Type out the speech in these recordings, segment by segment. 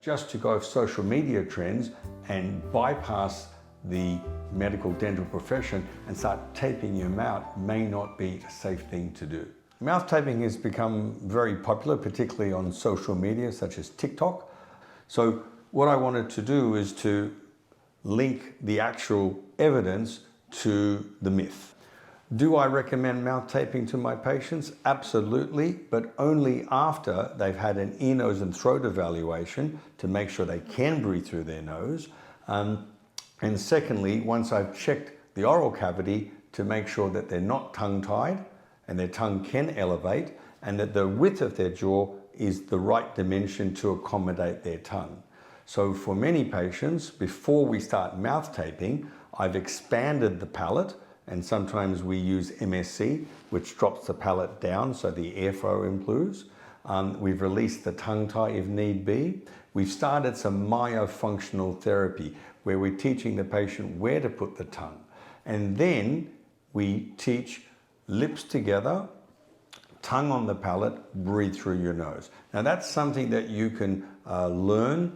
Just to go off social media trends and bypass the medical dental profession and start taping your mouth may not be a safe thing to do. Mouth taping has become very popular, particularly on social media such as TikTok. So what I wanted to do is to link the actual evidence to the myth. Do I recommend mouth taping to my patients? Absolutely, but only after they've had an ear, nose and throat evaluation to make sure they can breathe through their nose. And secondly, once I've checked the oral cavity to make sure that they're not tongue-tied and their tongue can elevate and that the width of their jaw is the right dimension to accommodate their tongue. So for many patients, before we start mouth taping, I've expanded the palate, and sometimes we use MSC, which drops the palate down so the airflow improves. We've released the tongue tie if need be. We've started some myofunctional therapy where we're teaching the patient where to put the tongue. And then we teach lips together, tongue on the palate, breathe through your nose. Now that's something that you can learn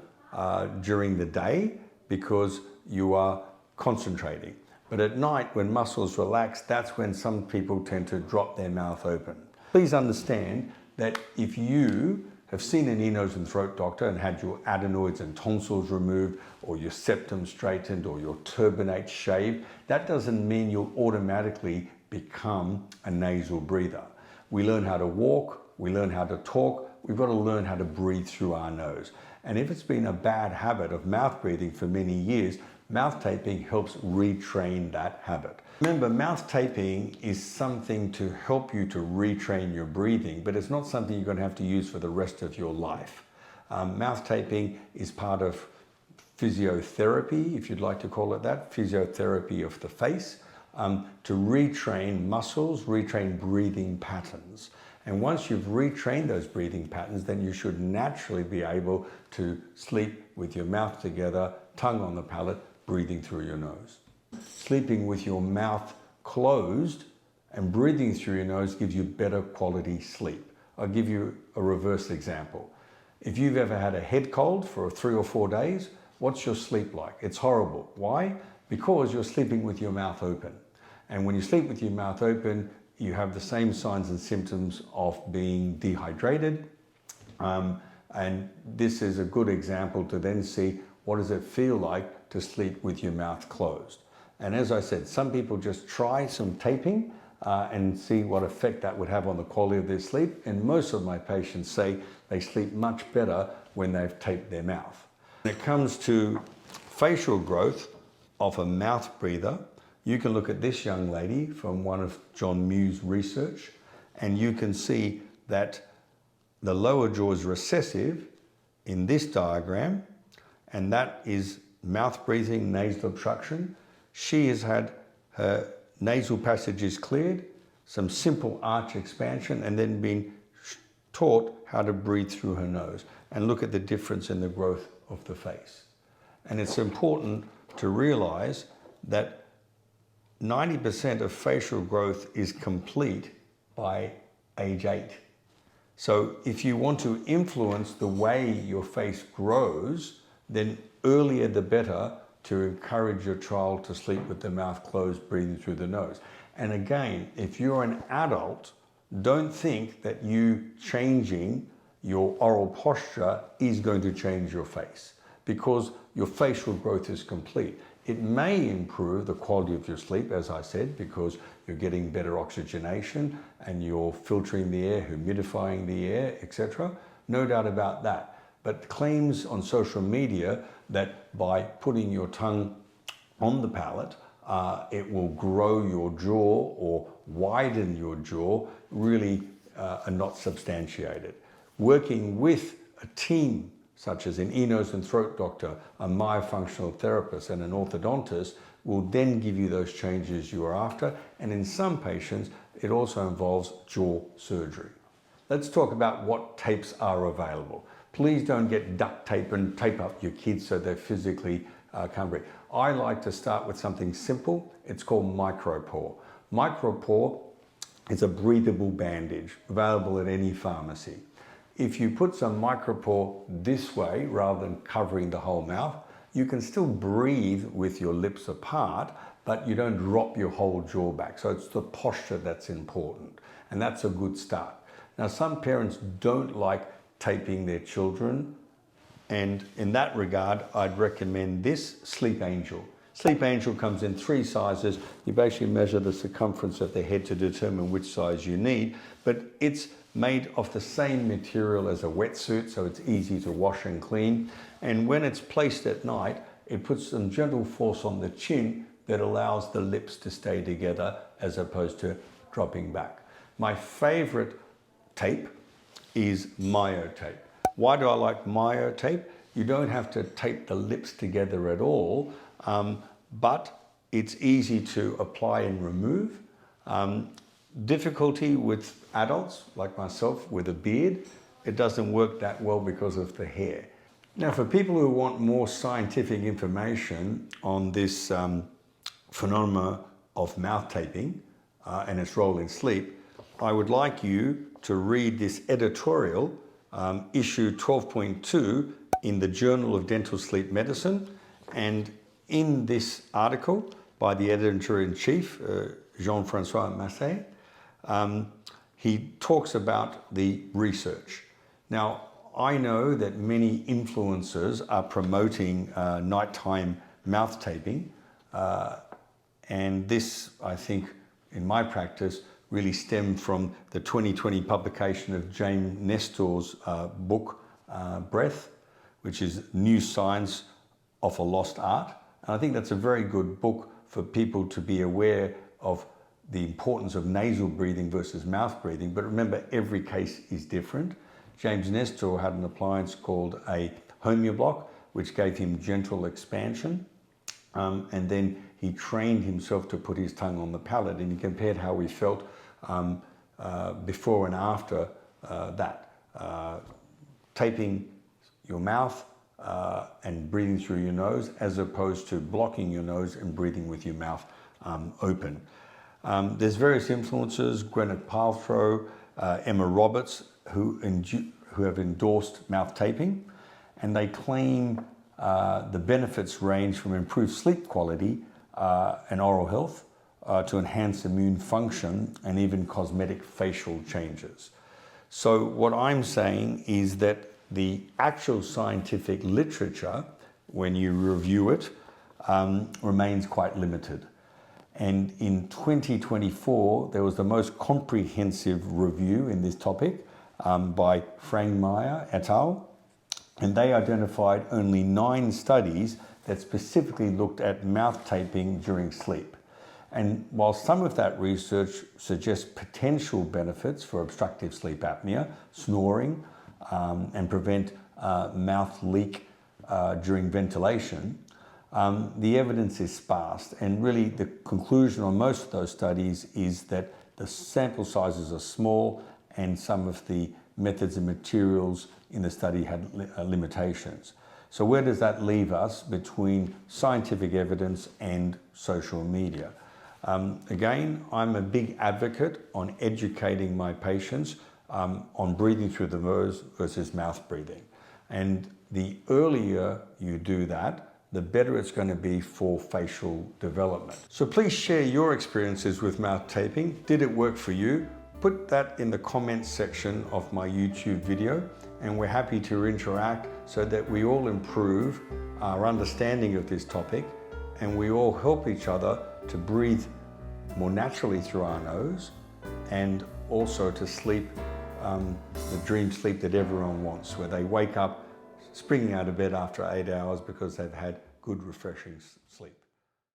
during the day because you are concentrating. But at night, when muscles relax, that's when some people tend to drop their mouth open. Please understand that if you have seen an ear, nose and throat doctor and had your adenoids and tonsils removed, or your septum straightened, or your turbinates shaved, that doesn't mean you'll automatically become a nasal breather. We learn how to walk, we learn how to talk, we've got to learn how to breathe through our nose. And if it's been a bad habit of mouth breathing for many years, mouth taping helps retrain that habit. Remember, mouth taping is something to help you to retrain your breathing, but it's not something you're going to have to use for the rest of your life. Mouth taping is part of physiotherapy, if you'd like to call it that, physiotherapy of the face, to retrain muscles, retrain breathing patterns. And once you've retrained those breathing patterns, then you should naturally be able to sleep with your mouth together, tongue on the palate, breathing through your nose. Sleeping with your mouth closed and breathing through your nose gives you better quality sleep. I'll give you a reverse example. If you've ever had a head cold for 3 or 4 days, what's your sleep like? It's horrible. Why? Because you're sleeping with your mouth open. And when you sleep with your mouth open, you have the same signs and symptoms of being dehydrated. And this is a good example to then see what does it feel like to sleep with your mouth closed. And as I said, some people just try some taping and see what effect that would have on the quality of their sleep. And most of my patients say they sleep much better when they've taped their mouth. When it comes to facial growth of a mouth breather, you can look at this young lady from one of John Mew's research, and you can see that the lower jaw is recessive in this diagram, and that is mouth breathing, nasal obstruction. She has had her nasal passages cleared, some simple arch expansion, and then been taught how to breathe through her nose. And look at the difference in the growth of the face. And it's important to realize that 90% of facial growth is complete by age 8. So if you want to influence the way your face grows, then earlier the better to encourage your child to sleep with the mouth closed, breathing through the nose. And again, if you're an adult, don't think that you changing your oral posture is going to change your face, because your facial growth is complete. It may improve the quality of your sleep, as I said, because you're getting better oxygenation and you're filtering the air, humidifying the air, etc. No doubt about that. But claims on social media that by putting your tongue on the palate, it will grow your jaw or widen your jaw really are not substantiated. Working with a team such as an ear, nose and throat doctor, a myofunctional therapist and an orthodontist will then give you those changes you are after. And in some patients, it also involves jaw surgery. Let's talk about what tapes are available. Please don't get duct tape and tape up your kids so they physically can't breathe. I like to start with something simple. It's called micropore. Micropore is a breathable bandage available at any pharmacy. If you put some micropore this way rather than covering the whole mouth, you can still breathe with your lips apart, but you don't drop your whole jaw back. So it's the posture that's important, and that's a good start. Now, some parents don't like taping their children, and in that regard, I'd recommend this Sleep Angel. Sleep Angel comes in 3 sizes. You basically measure the circumference of the head to determine which size you need, but it's made of the same material as a wetsuit, so it's easy to wash and clean. And when it's placed at night, it puts some gentle force on the chin that allows the lips to stay together as opposed to dropping back. My favorite tape is Myo tape. Why do I like Myo tape? You don't have to tape the lips together at all, but it's easy to apply and remove. Difficulty with adults like myself with a beard, it doesn't work that well because of the hair. Now, for people who want more scientific information on this phenomena of mouth taping and its role in sleep, I would like you to read this editorial, issue 12.2 in the Journal of Dental Sleep Medicine. And in this article by the editor-in-chief, Jean-Francois Massé, he talks about the research. Now, I know that many influencers are promoting nighttime mouth taping, and this, I think, in my practice, really stemmed from the 2020 publication of James Nestor's book, Breath, which is New Science of a Lost Art. And I think that's a very good book for people to be aware of the importance of nasal breathing versus mouth breathing. But remember, every case is different. James Nestor had an appliance called a homeoblock, which gave him gentle expansion. And then he trained himself to put his tongue on the palate, and he compared how he felt before and after that. Taping your mouth and breathing through your nose, as opposed to blocking your nose and breathing with your mouth open. There's various influencers, Gwyneth Paltrow, Emma Roberts, who have endorsed mouth taping, and they claim the benefits range from improved sleep quality and oral health to enhance immune function and even cosmetic facial changes. So what I'm saying is that the actual scientific literature, when you review it, remains quite limited. And in 2024, there was the most comprehensive review in this topic by Frangmeyer et al. And they identified only 9 studies that specifically looked at mouth taping during sleep. And while some of that research suggests potential benefits for obstructive sleep apnea, snoring, and prevent mouth leak during ventilation, the evidence is sparse. And really the conclusion on most of those studies is that the sample sizes are small and some of the methods and materials in the study had limitations. So where does that leave us between scientific evidence and social media? Again, I'm a big advocate on educating my patients on breathing through the nose versus mouth breathing. And the earlier you do that, the better it's going to be for facial development. So please share your experiences with mouth taping. Did it work for you? Put that in the comments section of my YouTube video, and we're happy to interact so that we all improve our understanding of this topic and we all help each other to breathe more naturally through our nose and also to sleep the dream sleep that everyone wants, where they wake up springing out of bed after 8 hours because they've had good, refreshing sleep.